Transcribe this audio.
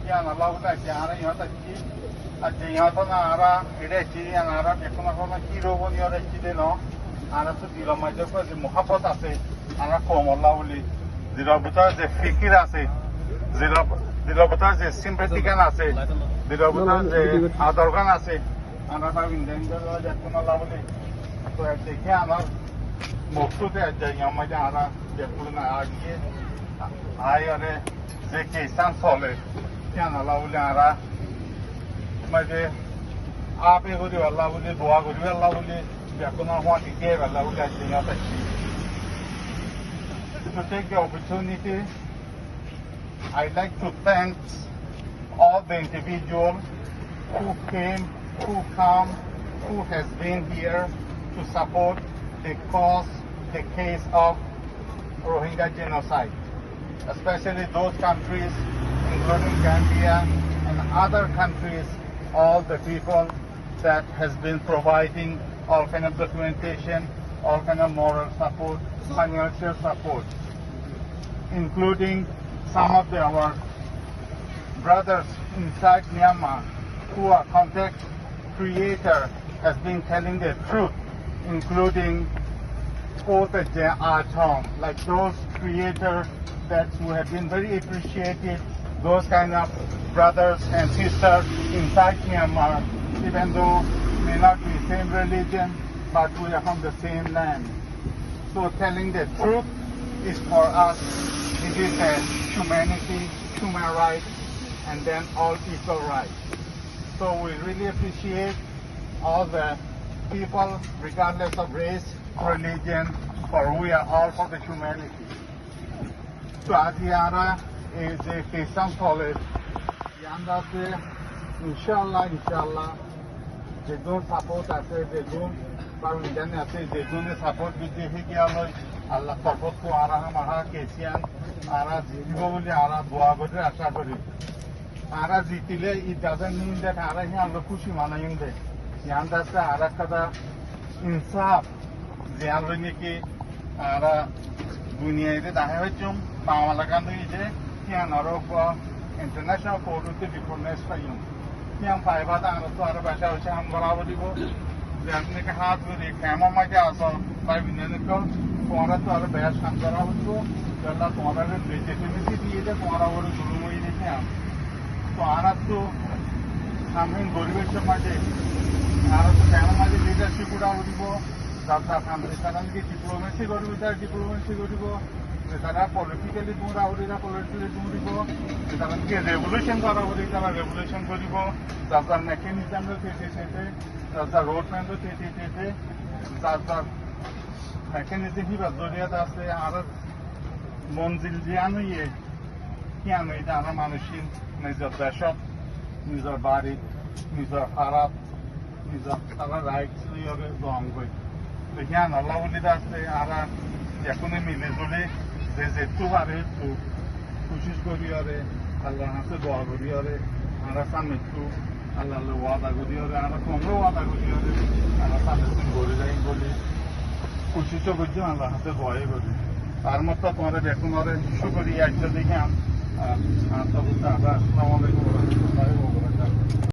yang Allah udah jangan yang tadi aja yang tu na ara ini ciri yang ara ekor ekor kiro pun yang ciri no ara tu di dalam aja tu je muhabbat ase ara kom Allah uli di dalam betul je fikir ase di dalam betul je simpatikan ase di dalam betul je adarkan ase ara tu indahnya tu je ekor Allah uli tu dekhe anar maksud aja yang macam ara je pulna agi ayare je kesan soleh yang Allah uli ara macam apa yang guru Allah uli doa guru Allah uli biarkan orang dikir Allah uli aja tadi. To take the opportunity, I'd like to thank all the individuals who came, who come, who has been here to support the cause, the case of Rohingya genocide, especially those countries, including Gambia and other countries, all the people that has been providing all kind of documentation, all kind of moral support, financial support, including some of our brothers inside Myanmar who are content creator has been telling the truth, including Archon, like those creators that who have been very appreciated, those kind of brothers and sisters inside Myanmar, even though may not be same religion, but we are from the same land. So telling the truth is for us, it is a humanity, human rights, and then all equal rights. So we really appreciate all the people, regardless of race, religion, for we are all for the humanity. So Adiara is a Kisan college. Yanda se, inshallah, they don't support us, they don't, but we don't say they don't support with the Higialo, Allah support to Ara Maha Kesian, Ara Ziboli, Ara Buagode, Ashabori. Ara Zitile, it doesn't mean that Ara Lokushimana Yunde. Yanda se Ara Kada Insaf, the Alviniki, Ara Bunia, the Havachum, Pamalakan, Kian Oropa, International Court of the Deformation for you. Kian Paivata and Sarabasha Sham Baravadigo, the Nika with the Kama Majaso, 5 minutes ago, for us to our best and Baravadigo, the last one of the legitimacy is for our Guru in the camp. So Aras to something Guruvich Mate, Aras to Kama leadership would have to go, Dr. Hamilton, diplomacy go with their diplomacy go to go. Secara politically do raudira politically do go secara ke revolution kara hori tara revolution koribo tata mechanism ro tete tata road man ro tete tata mechanism hi badoriya ase ar monzil jianu ye kiano ida ana manushin nizar dashot nizar bari nizar harap nizar tara rights yore wrong way lekin Allah ulida ase ara yakune milezule जैसे तू आरे तू कोशिश करी आरे अल्लाह से दुआ करी आरे आरा सामने तू अल्लाह ले वादा करी आरे आरा कमरो वादा करी आरे आरा सामने तुम बोले जाएं बोले कोशिश तो करिए अल्लाह से दुआ करी आर मतलब तुम्हारे देखो हमारे शुक्रिया अच्छा देखें हम सब आरा अस्सलाम वालेकुम।